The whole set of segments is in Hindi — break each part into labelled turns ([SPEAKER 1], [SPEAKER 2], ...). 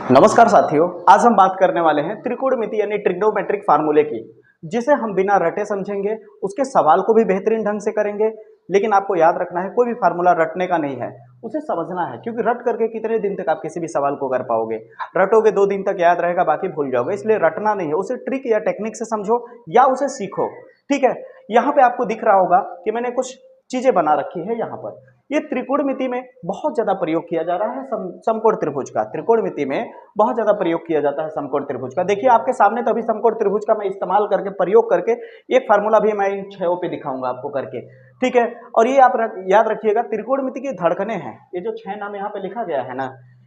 [SPEAKER 1] नमस्कार साथियों, आज हम बात करने वाले हैं त्रिकोणमिति यानी ट्रिग्नोमेट्रिक फार्मूले की, जिसे हम बिना रटे समझेंगे, उसके सवाल को भी बेहतरीन ढंग से करेंगे। लेकिन आपको याद रखना है, कोई भी फार्मूला रटने का नहीं है, उसे समझना है। क्योंकि रट करके कितने दिन तक आप किसी भी सवाल को कर पाओगे? रटोगे 2 दिन तक याद रहेगा, बाकी भूल जाओगे। इसलिए रटना नहीं है, उसे ट्रिक या टेक्निक से समझो या उसे सीखो। ठीक है, यहाँ पे आपको दिख रहा होगा कि मैंने कुछ चीजें बना रखी है। यहाँ पर ये त्रिकोणमिति में बहुत ज्यादा प्रयोग किया जा रहा है, समकोण त्रिभुज का। त्रिकोणमिति में बहुत ज्यादा प्रयोग किया जाता है समकोण त्रिभुज का। देखिए आपके सामने तो अभी समकोण त्रिभुज का मैं इस्तेमाल करके, प्रयोग करके एक फार्मूला भी मैं इन 6 पे दिखाऊंगा आपको करके। ठीक है, और ये आप याद रखिएगा, त्रिकोणमिति की धड़कनें हैं। ये जो 6 नाम यहाँ पे लिखा गया है ना,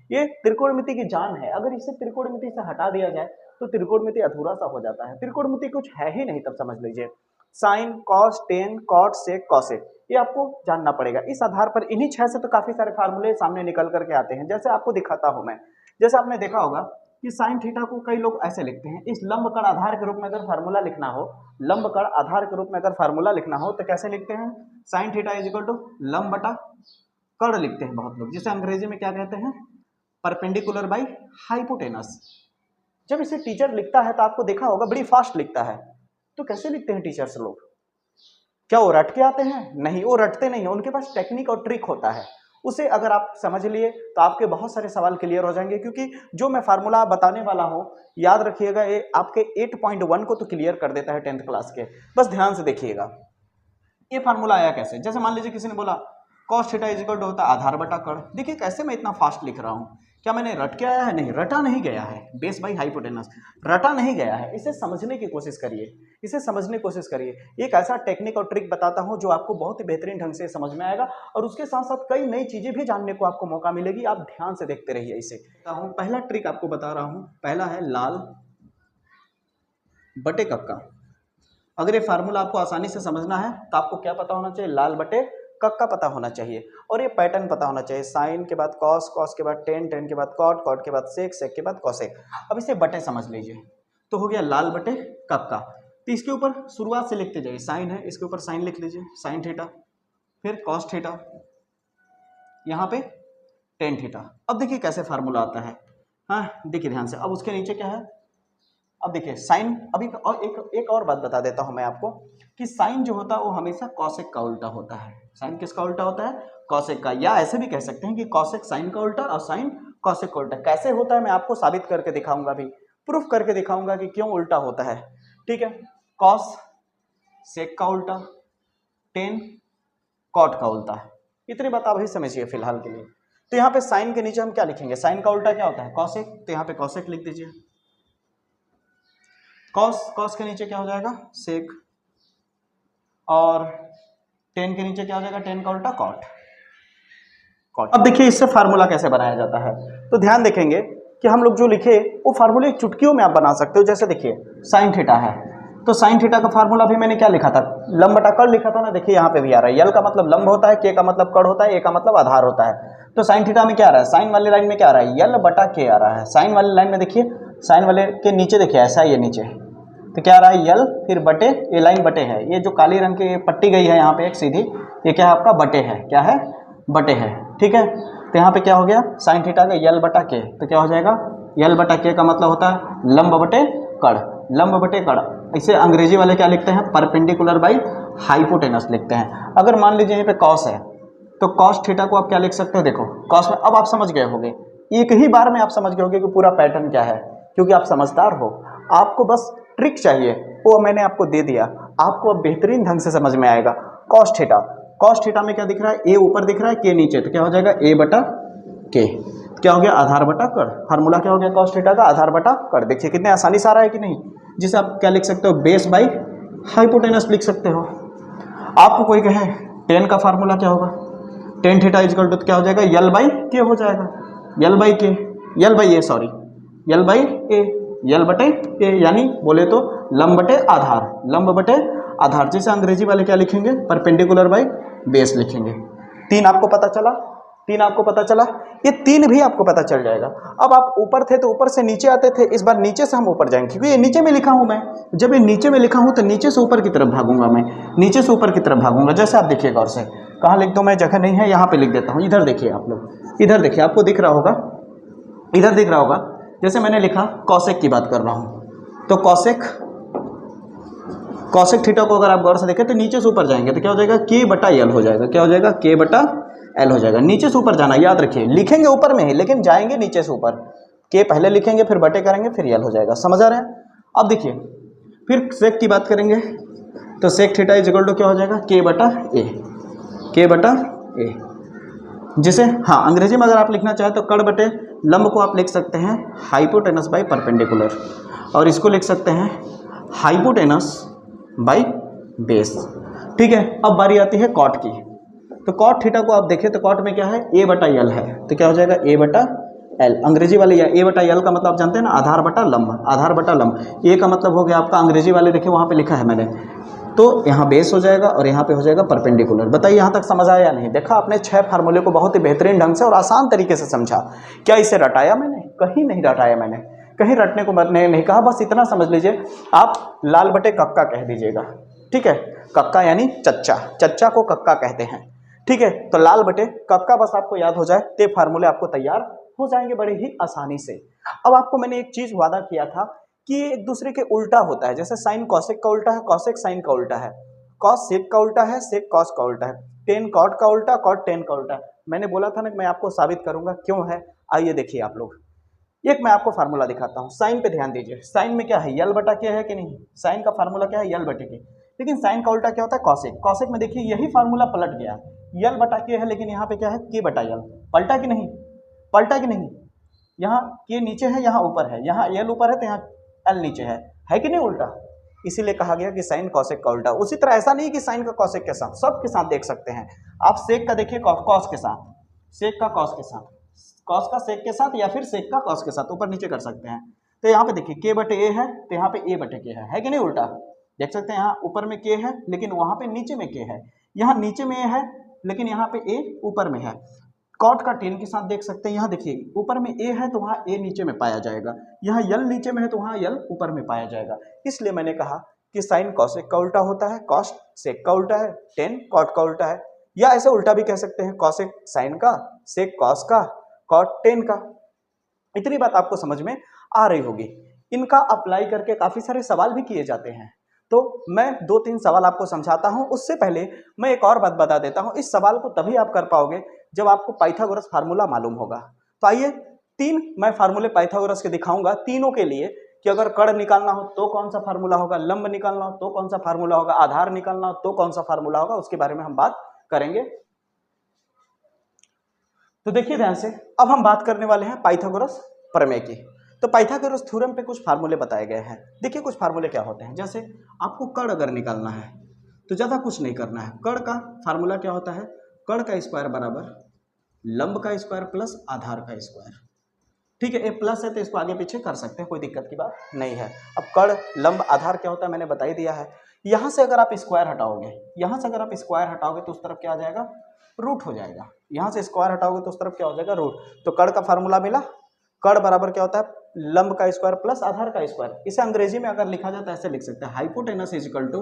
[SPEAKER 1] ये त्रिकोणमिति की जान है। अगर इसे त्रिकोणमिति से हटा दिया जाए तो त्रिकोणमिति अधूरा सा हो जाता है। त्रिकोणमिति कुछ है ही नहीं, तब समझ लीजिए। साइन, कॉस, टेन, कॉट, सेक, कॉसेक, ये आपको जानना पड़ेगा। इस आधार पर इन्हीं 6 से तो काफी सारे फार्मूले सामने निकल करके आते हैं। जैसे आपको दिखाता हूं मैं, जैसे आपने देखा होगा कि साइन थीटा को कई लोग ऐसे लिखते हैं। इस लंब कण आधार के रूप में अगर फार्मूला लिखना हो, लंब कण आधार के रूप में अगर फार्मूला लिखना हो तो कैसे लिखते हैं? Sine theta is equal to लंब बटा कण लिखते हैं बहुत लोग, जिसे अंग्रेजी में क्या कहते हैं? Perpendicular by hypotenuse. जब इसे टीचर लिखता है तो आपको देखा होगा बड़ी फास्ट लिखता है। तो कैसे लिखते हैं टीचर्स लोग? क्या वो रट के आते हैं? नहीं, वो रटते नहीं है, उनके पास टेक्निक और ट्रिक होता है। उसे अगर आप समझ लिए तो आपके बहुत सारे सवाल क्लियर हो जाएंगे। क्योंकि जो मैं फार्मूला बताने वाला हूं, याद रखिएगा, ये आपके 8.1 को तो क्लियर कर देता है 10th क्लास के। बस ध्यान से देखिएगा ये फार्मूला आया कैसे। जैसे मान लीजिए किसी ने बोला cos theta is equal to होता है आधार बटा कण। देखिए कैसे मैं इतना फास्ट लिख रहा हूँ। क्या मैंने रट के आया है? नहीं, रटा नहीं गया है। बेस बाई हाइपोटेनस रटा नहीं गया है। इसे समझने की कोशिश करिए, इसे समझने की कोशिश करिए। एक ऐसा टेक्निक और ट्रिक बताता हूँ जो आपको बहुत ही बेहतरीन ढंग से समझ में आएगा, और उसके साथ साथ कई नई चीजें भी जानने को आपको मौका मिलेगी। आप ध्यान से देखते रहिए इसे। पहला ट्रिक आपको बता रहा हूँ, पहला है लाल बटे कक्का। अगर ये फार्मूला आपको आसानी से समझना है तो आपको क्या पता होना चाहिए? लाल बटे कक्का पता होना चाहिए, और ये पैटर्न पता होना चाहिए। साइन के बाद कॉस, कॉस के बाद टेन, टेन के बाद कॉट, कॉट के बाद सेक, सेक के बाद कॉसेक। अब इसे बटे समझ लीजिए, तो हो गया लाल बटे कक्का। तो इसके ऊपर शुरुआत से लिखते जाइए। साइन है, इसके ऊपर साइन लिख लीजिए, साइन थीटा, फिर कॉस थीटा, यहाँ पे टेन थीटा। अब देखिए कैसे फार्मूला आता है। हाँ देखिए ध्यान से। अब उसके नीचे क्या है? अब देखिए साइन, अभी और एक और बात बता देता हूं मैं आपको कि साइन जो होता है वो हमेशा कॉसेक का उल्टा होता है। साइन किसका उल्टा होता है? कॉसेक का। या ऐसे भी कह सकते हैं कि कॉसेक साइन का उल्टा और साइन कॉसेक का उल्टा। कैसे होता है मैं आपको साबित करके दिखाऊंगा, भी प्रूफ करके दिखाऊंगा कि क्यों उल्टा होता है। ठीक है, कॉस सेक का उल्टा, टेन कॉट का उल्टा। इतनी बात आप ही समझिए फिलहाल के लिए। तो यहाँ पे साइन के नीचे हम क्या लिखेंगे? साइन का उल्टा क्या होता है? कॉसेक। तो यहाँ पे कॉसेक लिख दीजिए। कॉस, कॉस के नीचे क्या हो जाएगा? सेक। और टेन के नीचे क्या हो जाएगा? टेन का उल्टा कॉट, कॉट। अब देखिए इससे फार्मूला कैसे बनाया जाता है। तो ध्यान देखेंगे कि हम लोग जो लिखे वो फार्मूले चुटकियों में आप बना सकते हो। जैसे देखिए साइन थीटा है, तो साइन थीटा का फार्मूला भी मैंने क्या लिखा था? लंब बटा कण लिखा था ना। देखिए यहाँ पे भी आ रहा है। यल का मतलब लंब होता है, के का मतलब कण होता है, ए का मतलब आधार होता है। तो साइन थीटा में क्या आ रहा है? साइन वाली लाइन में क्या आ रहा है? यल बटा के आ रहा है। साइन वाली लाइन में देखिए, साइन वाले के नीचे देखिए ऐसा ही है नीचे, तो क्या आ रहा है? यल फिर बटे, ये लाइन बटे है। ये जो काली रंग की पट्टी गई है यहाँ पे एक सीधी, ये क्या है आपका? बटे है। क्या है? बटे है। ठीक है, तो यहाँ पे क्या हो गया? साइन थीटा का यल बटा के, तो क्या हो जाएगा? यल बटा के का मतलब होता है लंब बटे कण, लंब बटे कण। इसे अंग्रेजी वाले क्या लिखते हैं? परपेंडिकुलर बाई हाइपोटेनस लिखते हैं। अगर मान लीजिए यहाँ पे कॉस है, तो कॉस थीटा को आप क्या लिख सकते हो? देखो कॉस में अब आप समझ गए होंगे, एक ही बार में आप समझ गए होंगे कि पूरा पैटर्न क्या है, क्योंकि आप समझदार हो। आपको बस ट्रिक चाहिए, वो मैंने आपको दे दिया। आपको अब बेहतरीन ढंग से समझ में आएगा। कॉस थीटा, कॉस थीटा में क्या दिख रहा है? ए ऊपर दिख रहा है, के नीचे, तो क्या हो जाएगा? ए बटा के। क्या हो गया? आधार बटा कण। फार्मूला क्या हो गया कॉस थीटा का? आधार बटा कण। देखिए कितने आसानी से आ रहा है कि नहीं। जिसे आप क्या लिख सकते हो? बेस बाई हाइपोटेनस लिख सकते हो। आपको कोई कहे टेन का फार्मूला क्या होगा? टेन थीटा इजकल टू क्या हो जाएगा? यल बाई के हो जाएगा। L by k, l by a, sorry, l by a, l बटे ए, यानी बोले तो लंब बटे आधार, लंब बटे आधार। जैसे अंग्रेजी वाले क्या लिखेंगे? परपेंडिकुलर बाई बेस लिखेंगे। 3 आपको पता चला, 3 आपको पता चला, ये 3 भी आपको पता चल जाएगा। अब आप ऊपर थे तो ऊपर से नीचे आते थे, इस बार नीचे से हम ऊपर जाएंगे, क्योंकि ये नीचे में लिखा हूं मैं। जब ये नीचे में लिखा हूं तो नीचे से ऊपर की तरफ भागूंगा मैं, नीचे से ऊपर की तरफ भागूंगा। जैसे आप देखिए गौर से, कहाँ लिख दूं मैं? जगह नहीं है, यहाँ पे लिख देता हूँ। इधर देखिए आप लोग, इधर देखिए, आपको दिख रहा होगा, इधर दिख रहा होगा जैसे मैंने लिखा कॉसेक की बात कर रहा हूँ, तो कॉसेक थीटा को अगर आप गौर से देखें तो नीचे से ऊपर जाएंगे तो क्या हो जाएगा, के बटा एल हो जाएगा। क्या हो जाएगा, के बटा एल हो जाएगा। नीचे से ऊपर जाना याद रखिए, लिखेंगे ऊपर में ही लेकिन जाएंगे नीचे से ऊपर। के पहले लिखेंगे फिर बटे करेंगे फिर एल हो जाएगा। समझ आ रहा है? अब देखिए फिर सेक की बात करेंगे तो sec theta is equal to क्या हो जाएगा, के बटा ए, जिसे हाँ अंग्रेजी में अगर आप लिखना चाहें तो कर्ण बटे लंब को आप लिख सकते हैं हाइपोटेनस बाय परपेंडिकुलर, और इसको लिख सकते हैं हाइपोटेनस बाय बेस। ठीक है, अब बारी आती है कॉट की। तो कॉट थीटा को आप देखें तो कॉट में क्या है, ए बटा एल है, तो क्या हो जाएगा ए बटा एल। अंग्रेजी वाले या ए बटा एल का मतलब आप जानते हैं ना, आधार बटा लंब। ए का मतलब हो गया आपका, अंग्रेजी वाले देखिए वहाँ पे लिखा है मैंने, तो यहाँ बेस हो जाएगा और यहाँ पे हो जाएगा परपेंडिकुलर। बताइए यहाँ तक समझ आया या नहीं? देखा आपने 6 फार्मूले को बहुत ही बेहतरीन ढंग से और आसान तरीके से समझा। क्या इसे रटाया मैंने? कहीं नहीं रटाया मैंने, कहीं रटने को मैंने नहीं कहा। बस इतना समझ लीजिए, आप लाल बटे कक्का कह दीजिएगा। ठीक है, कक्का यानी चच्चा को कक्का कहते हैं। ठीक है, तो लाल बटे कक्का बस आपको याद हो जाए तो फार्मूले आपको तैयार हो जाएंगे बड़े ही आसानी से। अब आपको मैंने एक चीज वादा किया था कि एक दूसरे के उल्टा होता है, जैसे साइन कॉसेक का उल्टा है, कॉसेक साइन का उल्टा है, कॉस सेक का उल्टा है, सेक कॉस का उल्टा है, टेन कॉट का उल्टा, कॉट टेन का उल्टा है। मैंने बोला था ना मैं आपको साबित करूंगा क्यों है। आइए देखिए आप लोग, एक मैं आपको फार्मूला दिखाता हूँ। साइन पे ध्यान दीजिए, साइन में क्या है, यल बटा के है कि नहीं? साइन का फार्मूला क्या है, यल बटे के। लेकिन साइन का उल्टा क्या होता है, कॉसेक। कॉसेक में देखिए यही फार्मूला पलट गया, यल बटा के है लेकिन यहाँ पे क्या है, के बटा यल। पलटा कि नहीं? पलटा कि नहीं? यहाँ के नीचे है, यहाँ ऊपर है, यहाँ यल ऊपर है तो यहाँ एल नीचे है कि नहीं उल्टा? इसीलिए कहा गया कि साइन कॉसेक का उल्टा। उसी तरह ऐसा नहीं कि साइन का कॉसेक के साथ, सब के साथ देख सकते हैं आप। सेक का देखिए कॉस के साथ, सेक का कॉस के साथ, कॉस का सेक के साथ, या फिर सेक का कॉस के साथ, ऊपर नीचे कर सकते हैं। तो यहाँ पे देखिए के बटे ए है तो यहाँ पे ए बटे के है कि नहीं उल्टा? देख सकते हैं, यहाँ ऊपर में के है लेकिन वहां पे नीचे में के है, यहाँ नीचे में ए है लेकिन यहाँ पे ए ऊपर में है। कॉट का टेन के साथ देख सकते हैं, यहाँ देखिए ऊपर में ए है तो वहाँ ए नीचे में पाया जाएगा, यहाँ यल नीचे में है तो वहाँ यल ऊपर में पाया जाएगा। इसलिए मैंने कहा कि साइन कॉसेक का उल्टा होता है, कॉस सेक का उल्टा है, टेन कॉट का उल्टा है, या ऐसे उल्टा भी कह सकते हैं, कॉसेक साइन का, सेक कॉस का, कॉट टेन का। इतनी बात आपको समझ में आ रही होगी। इनका अप्लाई करके काफी सारे सवाल भी किए जाते हैं, तो मैं 2-3 सवाल आपको समझाता हूं। उससे पहले मैं एक और बात बता देता हूं, इस सवाल को तभी आप कर पाओगे जब आपको पाइथागोरस फार्मूला मालूम होगा। तो आइए 3 मैं फार्मूले पाइथागोरस के दिखाऊंगा, तीनों के लिए, कि अगर कर्ण निकालना हो तो कौन सा फार्मूला होगा, लंब निकालना हो तो कौन सा फार्मूला होगा, आधार निकालना हो तो कौन सा फार्मूला होगा, उसके बारे में हम बात करेंगे। तो देखिए ध्यान से, अब हम बात करने वाले हैं पाइथागोरस प्रमेय की। तो पाइथागोरस थ्योरम पे कुछ फार्मूले बताए गए हैं। देखिए कुछ फार्मूले क्या होते हैं, जैसे आपको कर्ण अगर निकालना है तो ज़्यादा कुछ नहीं करना है। कर्ण का फार्मूला क्या होता है, कर्ण का स्क्वायर बराबर लंब का स्क्वायर प्लस आधार का स्क्वायर। ठीक है, ए प्लस है तो इसको आगे पीछे कर सकते हैं, कोई दिक्कत की बात नहीं है। अब कर्ण लंब आधार क्या होता है मैंने बता ही दिया है। यहाँ से अगर आप स्क्वायर हटाओगे, यहाँ से अगर आप स्क्वायर हटाओगे तो उस तरफ क्या आ जाएगा, रूट हो जाएगा। यहाँ से स्क्वायर हटाओगे तो उस तरफ क्या हो जाएगा, रूट। तो कर्ण का फार्मूला मिला, कर्ण बराबर क्या होता है, लंब का स्क्वायर प्लस आधार का स्क्वायर। इसे अंग्रेजी में अगर लिखा जाए तो ऐसे लिख सकते हैं, hypotenuse is equal to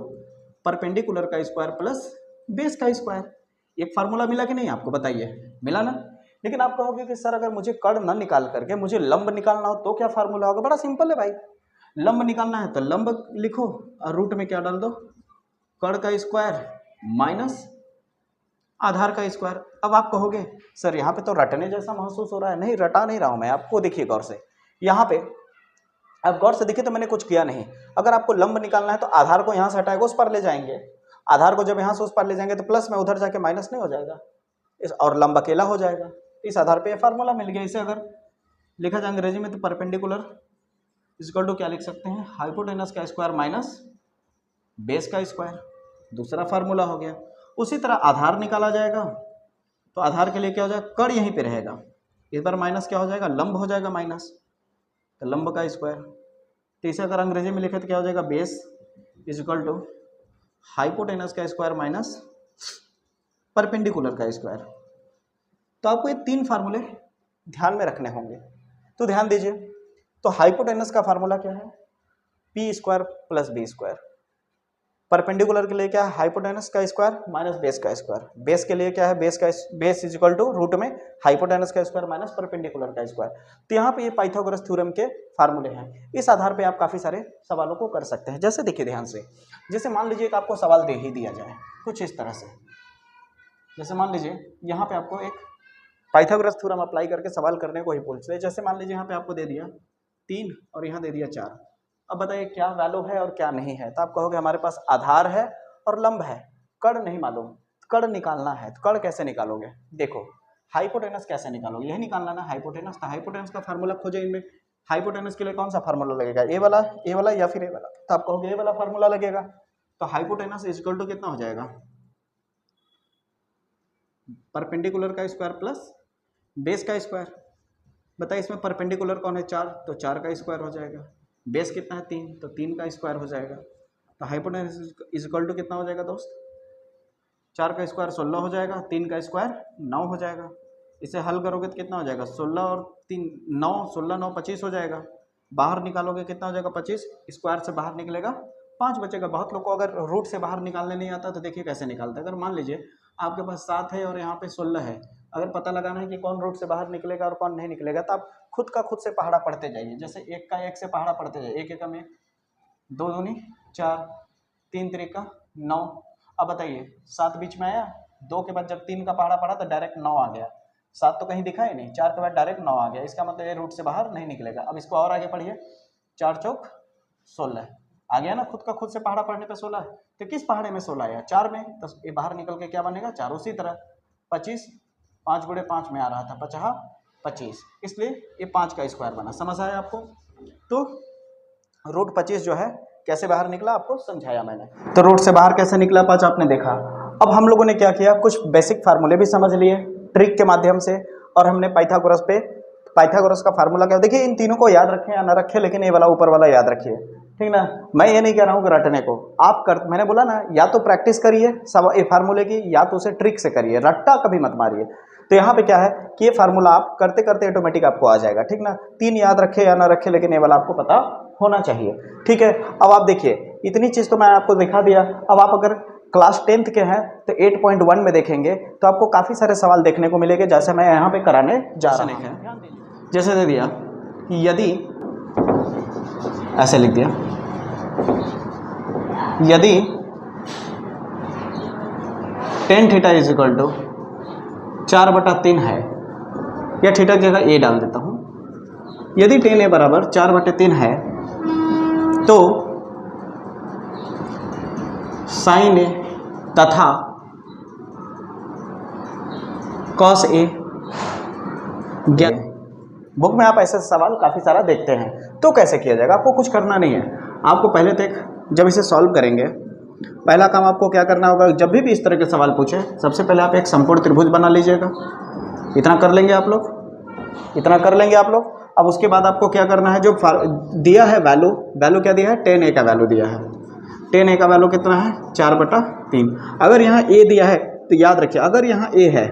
[SPEAKER 1] perpendicular का स्क्वायर प्लस बेस का स्क्वायर। एक फार्मूला मिला कि नहीं आपको, बताइए, मिला ना? लेकिन आप कहोगे कि सर अगर मुझे कर्ण न निकाल करके मुझे लंब निकालना हो तो क्या फार्मूला होगा? बड़ा सिंपल है भाई, लंब निकालना है तो लंब लिखो और रूट में क्या डाल दो, कर्ण का स्क्वायर माइनस आधार का स्क्वायर। अब आप कहोगे सर यहाँ पे तो रटने जैसा महसूस हो रहा है। नहीं, रटा नहीं रहा हूं मैं आपको, देखिए गौर से, यहाँ पे आप गौर से देखिए तो मैंने कुछ किया नहीं। अगर आपको लंब निकालना है तो आधार को यहाँ से हटाएगा उस पर ले जाएंगे, आधार को जब यहाँ से उस पर ले जाएंगे तो प्लस में उधर जाके माइनस नहीं हो जाएगा, और लंब अकेला हो जाएगा। इस आधार पे ये फार्मूला मिल गया। इसे अगर लिखा जाए अंग्रेजी में तो परपेंडिकुलर इक्वल टू क्या लिख सकते हैं, हाइपोटेनस का स्क्वायर माइनस बेस का स्क्वायर, दूसरा फार्मूला हो गया। उसी तरह आधार निकाला जाएगा तो आधार के लिए क्या हो जाएगा, कर्ण यहीं पे रहेगा, इस बार माइनस क्या हो जाएगा, लंब हो जाएगा माइनस, तो लंब का स्क्वायर। तो इसे अगर अंग्रेजी में लिखे तो क्या हो जाएगा, base is equal to hypotenuse का स्क्वायर माइनस परपेंडिकुलर का स्क्वायर। तो आपको ये 3 फार्मूले ध्यान में रखने होंगे, तो ध्यान दीजिए। तो हाइपोटेनस का फार्मूला क्या है, P square plus B square. Perpendicular के लिए क्या है, हाइपोटेनस का स्क्वायर माइनस बेस का स्क्वायर। बेस के लिए क्या है, base is equal to root में हाइपोटेनस का स्क्वायर माइनस परपेंडिकुलर का स्क्वायर। तो यहाँ पे ये पाइथागोरस थ्योरम के फार्मूले हैं। इस आधार पे आप काफी सारे सवालों को कर सकते हैं। जैसे देखिए ध्यान से, जैसे मान लीजिए कि आपको सवाल दे ही दिया जाए कुछ इस तरह से, जैसे मान लीजिए यहाँ पे आपको एक पाइथागोरस थ्योरम अप्लाई करके सवाल करने को ही पूछ रहे। जैसे मान लीजिए यहाँ पे आपको दे दिया 3 और यहाँ दे दिया 4। अब बताइए क्या वैल्यू है और क्या नहीं है। तो आप कहोगे हमारे पास आधार है और लंब है, कर्ण नहीं मालूम, कर्ण निकालना है। तो कर्ण कैसे निकालोगे, देखो हाइपोटेनस कैसे निकालोगे, यही निकालना ना हाइपोटेनस। तो हाइपोटेनस का फार्मूला खोजो इनमें। हाइपोटेनस के लिए कौन सा फार्मूला लगेगा, ए वाला या फिर ए वाला। तो आप कहोगे ए वाला फार्मूला लगेगा। तो हाइपोटेनस इज इक्वल टू कितना हो जाएगा, परपेंडिकुलर का स्क्वायर प्लस बेस का स्क्वायर। बताइए इसमें परपेंडिकुलर कौन है 4, तो 4 का स्क्वायर हो जाएगा। बेस कितना है 3, तो 3 का स्क्वायर हो जाएगा। तो हाइपोटेनस इज इक्वल टू कितना हो जाएगा दोस्त, 4 का स्क्वायर 16 हो जाएगा, 3 का स्क्वायर 9 हो जाएगा। इसे हल करोगे तो कितना हो जाएगा, 16 और 3 9, 16 9 25 हो जाएगा। बाहर निकालोगे कितना हो जाएगा 25, स्क्वायर से बाहर निकलेगा 5 बचेगा। बहुत लोग को अगर रूट से बाहर निकालने नहीं आता तो देखिए कैसे निकालते हैं। अगर मान लीजिए आपके पास 7 है और यहाँ पे 16 है, अगर पता लगाना है कि कौन रूट से बाहर निकलेगा और कौन नहीं निकलेगा, तो आप खुद का खुद से पहाड़ा पढ़ते जाइए। जैसे 1 का 1 से पहाड़ा पढ़ते जाइए, 1 एकम 1, 2 दूनी 4, 3 त्रिका 9। अब बताइए 7 बीच में आया, 2 के बाद जब 3 का पहाड़ा पढ़ा तो डायरेक्ट 9 आ गया। 7 तो कहीं दिखा ही नहीं, 4 के बाद डायरेक्ट 9 आ गया। इसका मतलब ये रूट से बाहर नहीं निकलेगा। अब इसको और आगे पढ़िए, 4 चौक 16 आ गया ना, खुद का खुद से पहाड़ा पढ़ने पे 16 है। तो किस पहाड़े में 16 आया, 4 में, तो ये बाहर निकल के क्या बनेगा 4। उसी तरह 25 5 गुणे 5 में आ रहा था 50 25, इसलिए ये 5 का स्क्वायर बना। समझ आया आपको। तो रूट 25 जो है कैसे बाहर निकला आपको समझाया मैंने। तो रूट से बाहर कैसे निकला 5 आपने देखा। अब हम लोगों ने क्या किया, कुछ बेसिक फार्मूले भी समझ लिए ट्रिक के माध्यम से, और हमने पाइथागोरस का फार्मूला क्या। देखिए इन तीनों को याद रखें या ना रखें, लेकिन ये वाला ऊपर वाला याद रखिए, ठीक ना। मैं ये नहीं कह रहा हूँ कि रटने को आप मैंने बोला ना, या तो प्रैक्टिस करिए सब ये फार्मूले की, या तो उसे ट्रिक से करिए, रट्टा कभी मत मारिए। तो यहाँ पे क्या है कि ये फार्मूला आप करते करते ऑटोमेटिक आपको आ जाएगा, ठीक ना। 3 याद रखे या ना रखे, लेकिन ये वाला आपको पता होना चाहिए, ठीक है। अब आप देखिए इतनी चीज तो मैं आपको दिखा दिया। अब आप अगर क्लास 10th के हैं तो 8.1 में देखेंगे तो आपको काफी सारे सवाल देखने को मिलेंगे, जैसे मैं यहाँ पे कराने जा रहा हूँ। जैसे दे दिया कि यदि, ऐसे लिख दिया, यदि tan theta is equal to 4/3 है, या थीटा की जगह ए डाल देता हूँ। यदि tan a बराबर 4/3 है तो sin a तथा cos a ज्ञात। बुक में आप ऐसे सवाल काफ़ी सारा देखते हैं। तो कैसे किया जाएगा, आपको कुछ करना नहीं है। आपको पहले तक जब इसे सॉल्व करेंगे, पहला काम आपको क्या करना होगा, जब भी इस तरह के सवाल पूछे सबसे पहले आप एक समकोण त्रिभुज बना लीजिएगा। इतना कर लेंगे आप लोग, इतना कर लेंगे आप लोग। अब उसके बाद आपको क्या करना है, जो दिया है वैल्यू क्या दिया है, tan a का वैल्यू दिया है। tan a का वैल्यू कितना है 4/3। अगर यहाँ a दिया है तो याद रखिए, अगर यहाँ a है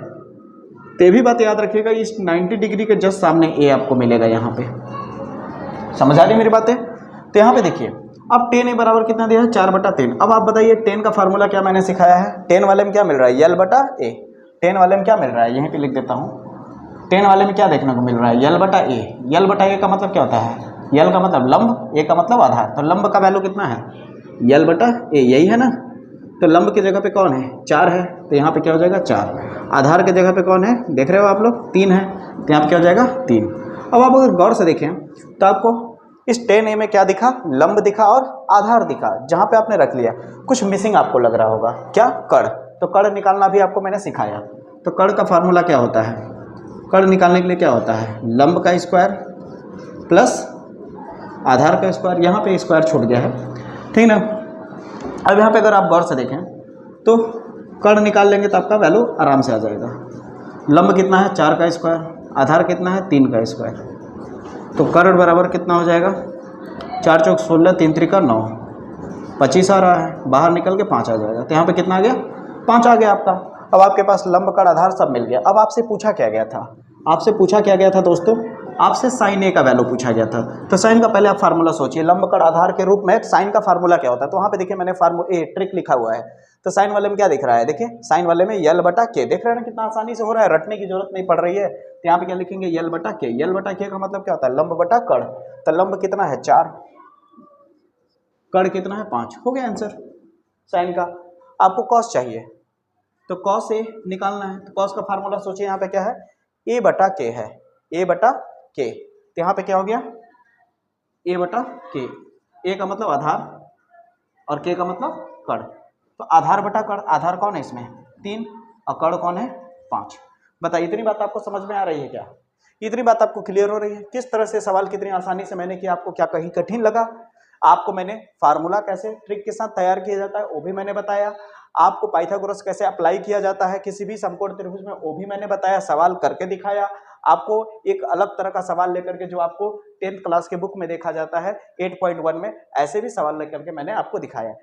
[SPEAKER 1] तो भी बात याद रखिएगा, इस 90 डिग्री के जस्ट सामने a आपको मिलेगा यहाँ पे। समझ आ रही मेरी बातें। तो यहाँ पे देखिए अब tan a बराबर कितना दिया है 4/3। अब आप बताइए tan का फार्मूला क्या मैंने सिखाया है। tan वाले में क्या मिल रहा है, L/A। tan वाले में क्या मिल रहा है, यहीं पे लिख देता हूँ। tan वाले में क्या देखने को मिल रहा है, L/A। L/A का मतलब क्या होता है, L का मतलब लंब, A का मतलब आधार। तो लंब का वैल्यू कितना है, L/A, यही है ना। तो लंब की जगह पे कौन है 4 है, तो यहाँ पे क्या हो जाएगा 4। आधार की जगह पे कौन है देख रहे हो आप लोग, 3 है, तो यहाँ पे क्या हो जाएगा 3। अब आप अगर गौर से देखें तो आपको इस tan a में क्या दिखा, लंब दिखा और आधार दिखा। जहाँ पे आपने रख लिया कुछ मिसिंग आपको लग रहा होगा, क्या, कर्ण। तो कर्ण निकालना भी आपको मैंने सिखाया। तो कर्ण का फार्मूला क्या होता है, कर्ण निकालने के लिए क्या होता है, लंब का स्क्वायर प्लस आधार का स्क्वायर। यहाँ पे स्क्वायर छूट गया है, ठीक ना। अब यहाँ पे अगर आप गौर से देखें तो कर्ण निकाल लेंगे तो आपका वैल्यू आराम से आ जाएगा। लंब कितना है 4 का स्क्वायर, आधार कितना है 3 का स्क्वायर। तो कर्ण बराबर कितना हो जाएगा 4 चौक 16, 3 त्रिका 9, 25 आ रहा है, बाहर निकल के 5 आ जाएगा। तो यहाँ पे कितना आ गया 5 आ गया आपका। अब आपके पास लंब कर्ण आधार सब मिल गया। अब आपसे पूछा क्या गया था, आपसे पूछा क्या गया था दोस्तों आपसे साइन ए का वैल्यू पूछा गया था, तो साइन का पहले आप फार्मूला सोचिए, लंब कण आधार के रूप में साइन का फार्मूला क्या होता है। तो वहाँ पे देखिए मैंने ट्रिक लिखा हुआ है। तो साइन वाले में क्या दिख रहा है, देखिए साइन वाले में यल बटा के, देख रहे हैं ना कितना आसानी से हो रहा है, रटने की जरूरत नहीं पड़ रही है। तो यहाँ पे क्या लिखेंगे, यल बटा के। यल बटा के का मतलब क्या होता है, लंब बटा कण। तो लंब कितना है 4, कण कितना है 5, हो गया आंसर साइन का। आपको कॉस चाहिए तो कॉस ए निकालना है, तो कॉस का फार्मूला सोचिए, यहाँ पे क्या है, ए बटा के है, ए बटा के। तो यहाँ पे क्या हो गया, ए बटा के। ए का मतलब आधार और के का मतलब कण। तो आधार बटा कण, आधार कौन है इसमें 3 और कण कौन है 5। बताइए इतनी बात आपको समझ में आ रही है क्या, इतनी बात आपको क्लियर हो रही है। किस तरह से सवाल कितनी आसानी से मैंने किया, आपको क्या कहीं कठिन लगा। आपको मैंने फार्मूला कैसे ट्रिक के साथ तैयार किया जाता है वो भी मैंने बताया, आपको पाइथागोरस कैसे अप्लाई किया जाता है किसी भी समकोण त्रिभुज में वो भी मैंने बताया, सवाल करके दिखाया। आपको एक अलग तरह का सवाल लेकर के जो आपको 10th क्लास के बुक में देखा जाता है 8.1 में, ऐसे भी सवाल लेकर के मैंने आपको दिखाया।